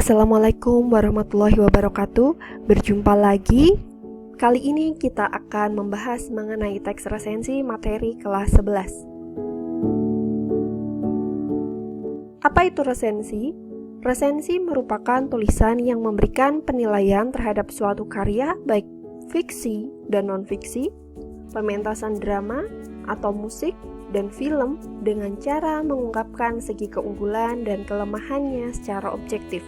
Assalamualaikum warahmatullahi wabarakatuh. Berjumpa lagi. Kali ini kita akan membahas mengenai teks resensi materi kelas 11. Apa itu resensi? Resensi merupakan tulisan yang memberikan penilaian terhadap suatu karya, baik fiksi dan non-fiksi, pementasan drama atau musik, dan film dengan cara mengungkapkan segi keunggulan dan kelemahannya secara objektif.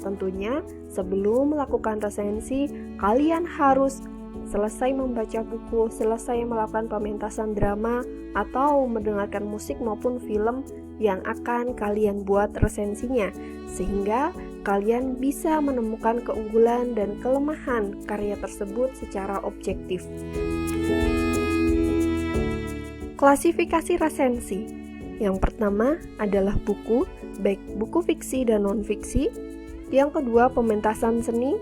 Tentunya, sebelum melakukan resensi, kalian harus selesai membaca buku, selesai melakukan pementasan drama, atau mendengarkan musik maupun film yang akan kalian buat resensinya, sehingga kalian bisa menemukan keunggulan dan kelemahan karya tersebut secara objektif. Klasifikasi resensi. Yang pertama adalah buku, baik buku fiksi dan non-fiksi. Yang kedua, pementasan seni,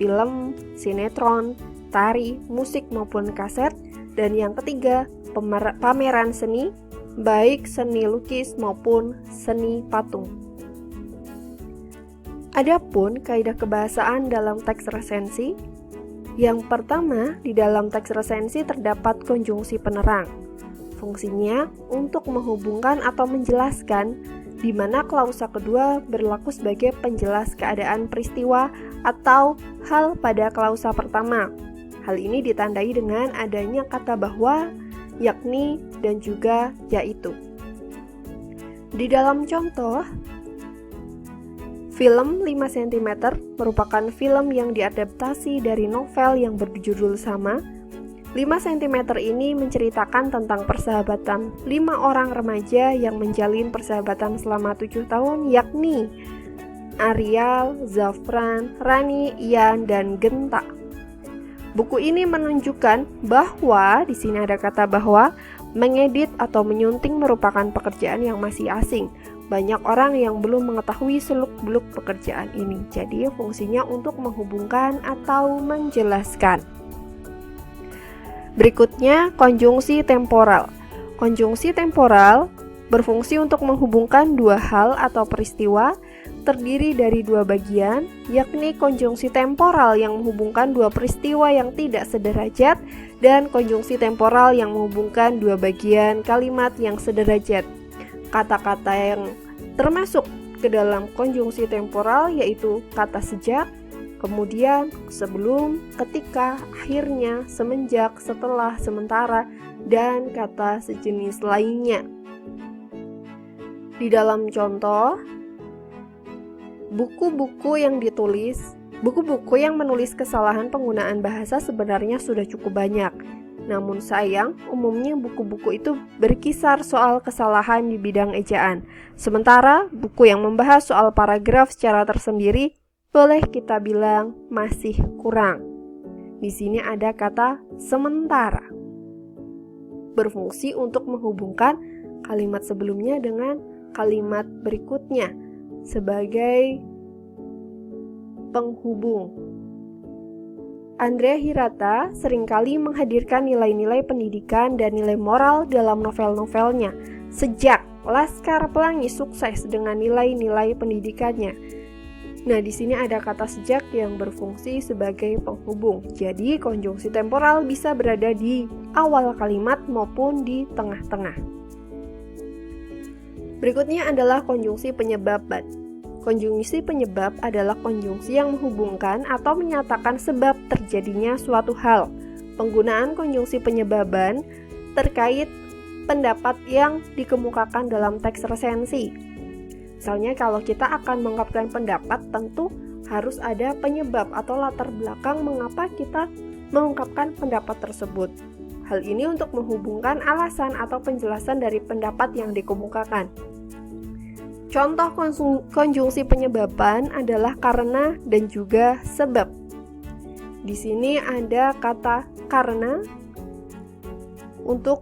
film, sinetron, tari, musik maupun kaset. Dan yang ketiga, pameran seni, baik seni lukis maupun seni patung. Adapun kaidah kebahasaan dalam teks resensi. Yang pertama, di dalam teks resensi terdapat konjungsi penerang. Fungsinya untuk menghubungkan atau menjelaskan, di mana klausa kedua berlaku sebagai penjelas keadaan peristiwa atau hal pada klausa pertama. Hal ini ditandai dengan adanya kata bahwa, yakni, dan juga yaitu. Di dalam contoh, film 5 cm merupakan film yang diadaptasi dari novel yang berjudul sama. 5 cm ini menceritakan tentang persahabatan 5 orang remaja yang menjalin persahabatan selama 7 tahun, yakni Arial, Zafran, Rani, Ian, dan Genta. Buku ini menunjukkan bahwa, di sini ada kata bahwa, mengedit atau menyunting merupakan pekerjaan yang masih asing. Banyak orang yang belum mengetahui seluk-beluk pekerjaan ini. Jadi fungsinya untuk menghubungkan atau menjelaskan. Berikutnya, konjungsi temporal. Konjungsi temporal berfungsi untuk menghubungkan dua hal atau peristiwa, terdiri dari dua bagian, yakni konjungsi temporal yang menghubungkan dua peristiwa yang tidak sederajat, dan konjungsi temporal yang menghubungkan dua bagian kalimat yang sederajat. Kata-kata yang termasuk ke dalam konjungsi temporal yaitu kata sejak, kemudian, sebelum, ketika, akhirnya, semenjak, setelah, sementara, dan kata sejenis lainnya. Di dalam contoh, buku-buku yang menulis kesalahan penggunaan bahasa sebenarnya sudah cukup banyak. Namun sayang, umumnya buku-buku itu berkisar soal kesalahan di bidang ejaan. Sementara, buku yang membahas soal paragraf secara tersendiri boleh kita bilang masih kurang. Di sini ada kata sementara. Berfungsi untuk menghubungkan kalimat sebelumnya dengan kalimat berikutnya sebagai penghubung. Andrea Hirata seringkali menghadirkan nilai-nilai pendidikan dan nilai moral dalam novel-novelnya. Sejak Laskar Pelangi sukses dengan nilai-nilai pendidikannya. Nah, di sini ada kata sejak yang berfungsi sebagai penghubung. Jadi, konjungsi temporal bisa berada di awal kalimat maupun di tengah-tengah. Berikutnya adalah konjungsi penyebaban. Konjungsi penyebab adalah konjungsi yang menghubungkan atau menyatakan sebab terjadinya suatu hal. Penggunaan konjungsi penyebaban terkait pendapat yang dikemukakan dalam teks resensi. Misalnya kalau kita akan mengungkapkan pendapat, tentu harus ada penyebab atau latar belakang mengapa kita mengungkapkan pendapat tersebut. Hal ini untuk menghubungkan alasan atau penjelasan dari pendapat yang dikemukakan. Contoh konjungsi penyebaban adalah karena dan juga sebab. Di sini ada kata karena untuk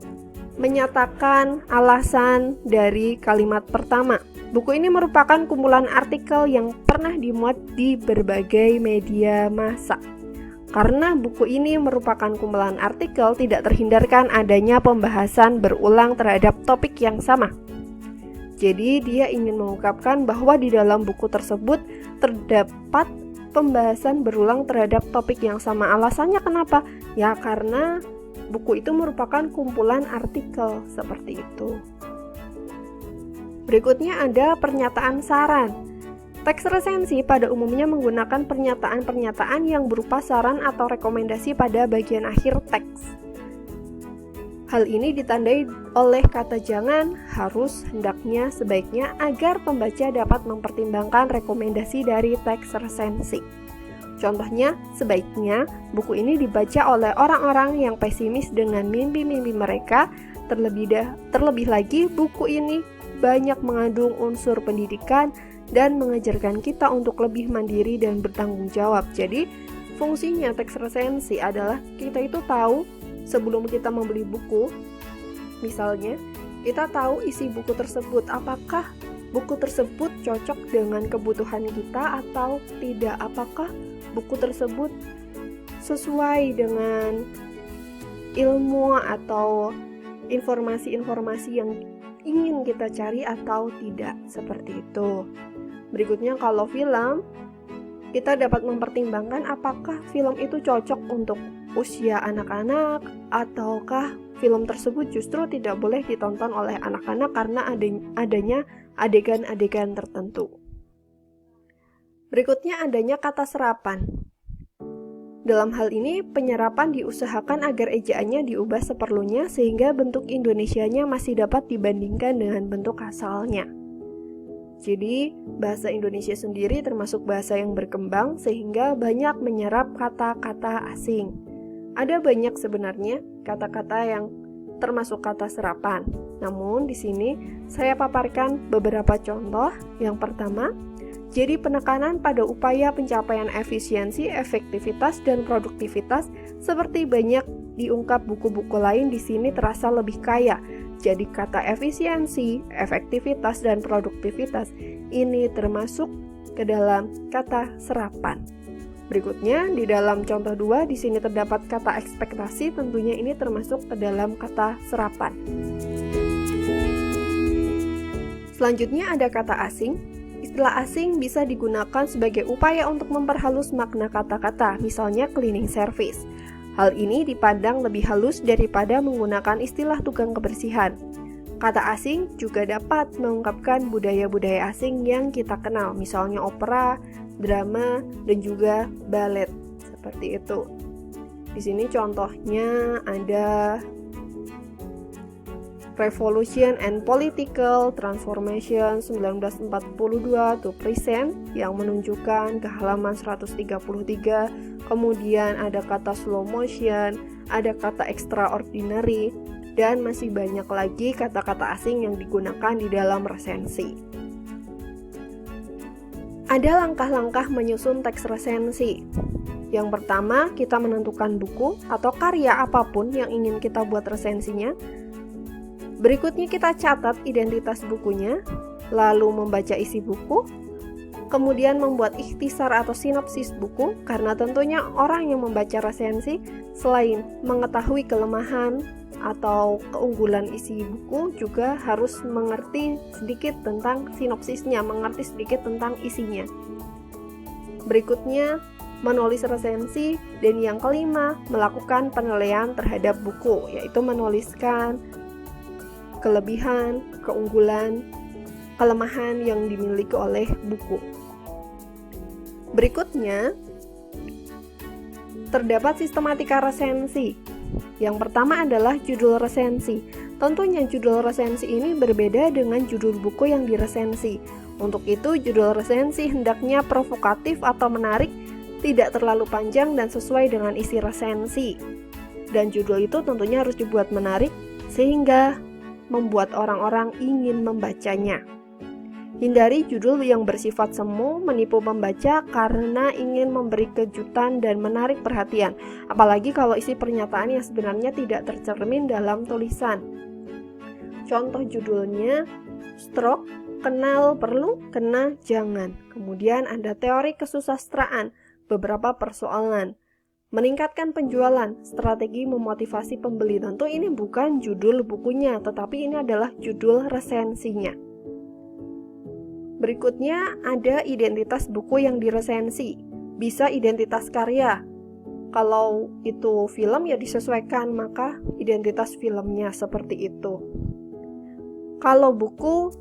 menyatakan alasan dari kalimat pertama. Buku ini merupakan kumpulan artikel yang pernah dimuat di berbagai media massa. Karena buku ini merupakan kumpulan artikel, tidak terhindarkan adanya pembahasan berulang terhadap topik yang sama. Jadi dia ingin mengungkapkan bahwa di dalam buku tersebut terdapat pembahasan berulang terhadap topik yang sama. Alasannya kenapa? Ya karena buku itu merupakan kumpulan artikel seperti itu. Berikutnya ada pernyataan saran. Teks resensi pada umumnya menggunakan pernyataan-pernyataan yang berupa saran atau rekomendasi pada bagian akhir teks. Hal ini ditandai oleh kata jangan, harus, hendaknya, sebaiknya agar pembaca dapat mempertimbangkan rekomendasi dari teks resensi. Contohnya, sebaiknya buku ini dibaca oleh orang-orang yang pesimis dengan mimpi-mimpi mereka. Terlebih lagi, buku ini banyak mengandung unsur pendidikan dan mengajarkan kita untuk lebih mandiri dan bertanggung jawab. Jadi, fungsinya teks resensi adalah kita itu tahu sebelum kita membeli buku, misalnya, kita tahu isi buku tersebut, apakah buku tersebut cocok dengan kebutuhan kita atau tidak, apakah buku tersebut sesuai dengan ilmu atau informasi-informasi yang ingin kita cari atau tidak, seperti itu. Berikutnya, kalau film, kita dapat mempertimbangkan apakah film itu cocok untuk usia anak-anak, ataukah film tersebut justru tidak boleh ditonton oleh anak-anak karena adanya adegan-adegan tertentu. Berikutnya adanya kata serapan. Dalam hal ini, penyerapan diusahakan agar ejaannya diubah seperlunya sehingga bentuk Indonesianya masih dapat dibandingkan dengan bentuk asalnya. Jadi, bahasa Indonesia sendiri termasuk bahasa yang berkembang sehingga banyak menyerap kata-kata asing. Ada banyak sebenarnya kata-kata yang termasuk kata serapan. Namun di sini saya paparkan beberapa contoh. Yang pertama, jadi penekanan pada upaya pencapaian efisiensi, efektivitas, dan produktivitas seperti banyak diungkap buku-buku lain di sini terasa lebih kaya. Jadi kata efisiensi, efektivitas, dan produktivitas ini termasuk ke dalam kata serapan. Berikutnya, di dalam contoh 2, di sini terdapat kata ekspektasi, tentunya ini termasuk ke dalam kata serapan. Selanjutnya ada kata asing. Istilah asing bisa digunakan sebagai upaya untuk memperhalus makna kata-kata, misalnya cleaning service. Hal ini dipandang lebih halus daripada menggunakan istilah tukang kebersihan. Kata asing juga dapat mengungkapkan budaya-budaya asing yang kita kenal, misalnya opera, drama, dan juga balet. Seperti itu. Di sini contohnya ada Revolution and Political Transformation 1942 to present yang menunjukkan ke halaman 133. Kemudian ada kata slow motion, ada kata extraordinary, dan masih banyak lagi kata-kata asing yang digunakan di dalam resensi. Ada langkah-langkah menyusun teks resensi. Yang pertama, kita menentukan buku atau karya apapun yang ingin kita buat resensinya. Berikutnya kita catat identitas bukunya, lalu membaca isi buku, kemudian membuat ikhtisar atau sinopsis buku, karena tentunya orang yang membaca resensi selain mengetahui kelemahan atau keunggulan isi buku juga harus mengerti sedikit tentang sinopsisnya, mengerti sedikit tentang isinya. Berikutnya, menulis resensi, dan yang kelima, melakukan penilaian terhadap buku, yaitu menuliskan kelebihan, keunggulan, kelemahan yang dimiliki oleh buku. Berikutnya, terdapat sistematika resensi. Yang pertama adalah judul resensi. Tentunya judul resensi ini berbeda dengan judul buku yang diresensi. Untuk itu, judul resensi hendaknya provokatif atau menarik, tidak terlalu panjang dan sesuai dengan isi resensi. Dan judul itu tentunya harus dibuat menarik sehingga membuat orang-orang ingin membacanya. Hindari judul yang bersifat semu, menipu pembaca karena ingin memberi kejutan dan menarik perhatian, apalagi kalau isi pernyataan yang sebenarnya tidak tercermin dalam tulisan. Contoh judulnya, stroke, kenal perlu, kena jangan. Kemudian ada teori kesusastraan, beberapa persoalan. Meningkatkan penjualan, strategi memotivasi pembeli. Tentu ini bukan judul bukunya, tetapi ini adalah judul resensinya. Berikutnya ada identitas buku yang diresensi. Bisa identitas karya. Kalau itu film ya disesuaikan, maka identitas filmnya seperti itu. Kalau buku,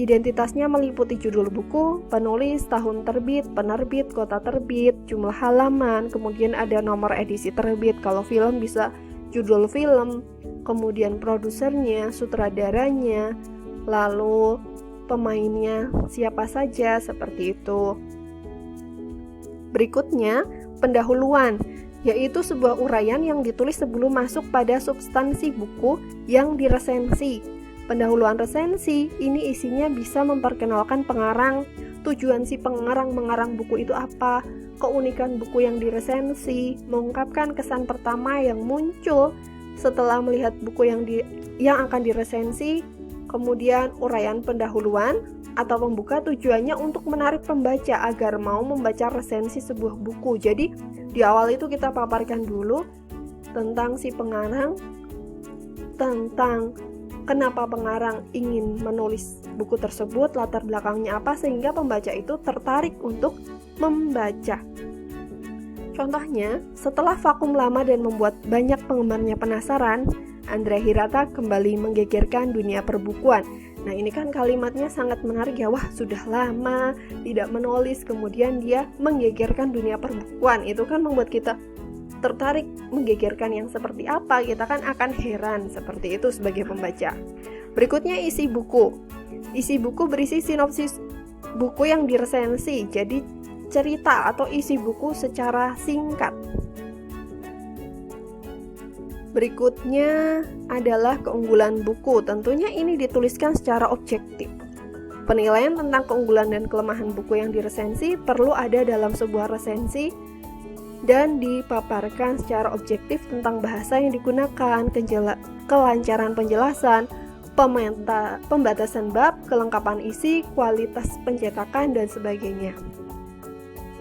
identitasnya meliputi judul buku, penulis, tahun terbit, penerbit, kota terbit, jumlah halaman, kemudian ada nomor edisi terbit. Kalau film bisa judul film, kemudian produsernya, sutradaranya, lalu pemainnya siapa saja, seperti itu. Berikutnya, pendahuluan, yaitu sebuah uraian yang ditulis sebelum masuk pada substansi buku yang diresensi. Pendahuluan resensi ini isinya bisa memperkenalkan pengarang, tujuan si pengarang mengarang buku itu apa, keunikan buku yang diresensi, mengungkapkan kesan pertama yang muncul setelah melihat buku yang akan diresensi. Kemudian uraian pendahuluan atau pembuka tujuannya untuk menarik pembaca agar mau membaca resensi sebuah buku. Jadi di awal itu kita paparkan dulu tentang si pengarang, tentang kenapa pengarang ingin menulis buku tersebut, latar belakangnya apa, sehingga pembaca itu tertarik untuk membaca. Contohnya, setelah vakum lama dan membuat banyak penggemarnya penasaran, Andrea Hirata kembali menggegerkan dunia perbukuan. Nah, ini kan kalimatnya sangat menarik ya. Wah, sudah lama tidak menulis, kemudian dia menggegerkan dunia perbukuan. Itu kan membuat kita tertarik menggegerkan yang seperti apa. Kita kan akan heran seperti itu sebagai pembaca. Berikutnya isi buku. Isi buku berisi sinopsis buku yang diresensi. Jadi cerita atau isi buku secara singkat. Berikutnya adalah keunggulan buku. Tentunya ini dituliskan secara objektif. Penilaian tentang keunggulan dan kelemahan buku yang diresensi perlu ada dalam sebuah resensi dan dipaparkan secara objektif tentang bahasa yang digunakan, kelancaran penjelasan, pembatasan bab, kelengkapan isi, kualitas pencetakan, dan sebagainya.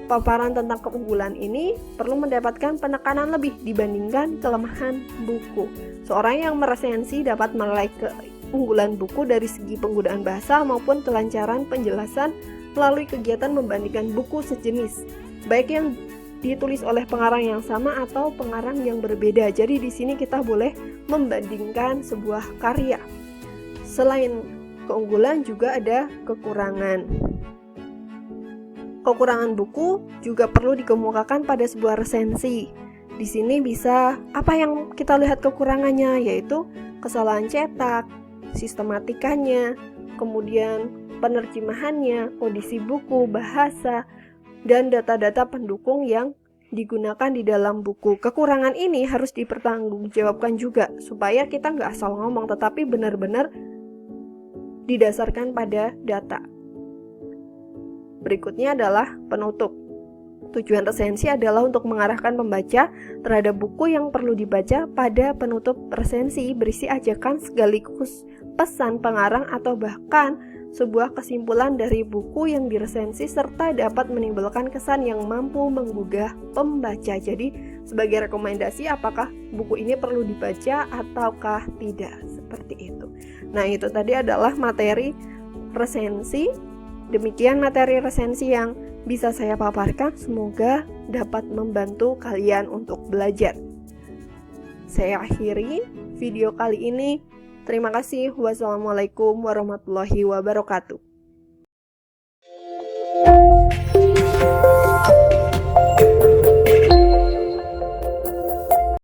Paparan tentang keunggulan ini perlu mendapatkan penekanan lebih dibandingkan kelemahan buku. Seorang yang meresensi dapat menilai keunggulan buku dari segi penggunaan bahasa maupun kelancaran penjelasan melalui kegiatan membandingkan buku sejenis, baik yang ditulis oleh pengarang yang sama atau pengarang yang berbeda. Jadi di sini kita boleh membandingkan sebuah karya. Selain keunggulan juga ada kekurangan. Kekurangan buku juga perlu dikemukakan pada sebuah resensi. Di sini bisa apa yang kita lihat kekurangannya, yaitu kesalahan cetak, sistematikanya, kemudian penerjemahannya, kondisi buku, bahasa, dan data-data pendukung yang digunakan di dalam buku. Kekurangan ini harus dipertanggungjawabkan juga, supaya kita nggak asal ngomong, tetapi benar-benar didasarkan pada data. Berikutnya adalah penutup. Tujuan resensi adalah untuk mengarahkan pembaca terhadap buku yang perlu dibaca. Pada penutup resensi berisi ajakan sekaligus pesan pengarang atau bahkan sebuah kesimpulan dari buku yang diresensi serta dapat menimbulkan kesan yang mampu menggugah pembaca. Jadi sebagai rekomendasi apakah buku ini perlu dibaca ataukah tidak, seperti itu. Nah, itu tadi adalah materi resensi. Demikian materi resensi yang bisa saya paparkan, semoga dapat membantu kalian untuk belajar. Saya akhiri video kali ini. Terima kasih. Wassalamualaikum warahmatullahi wabarakatuh.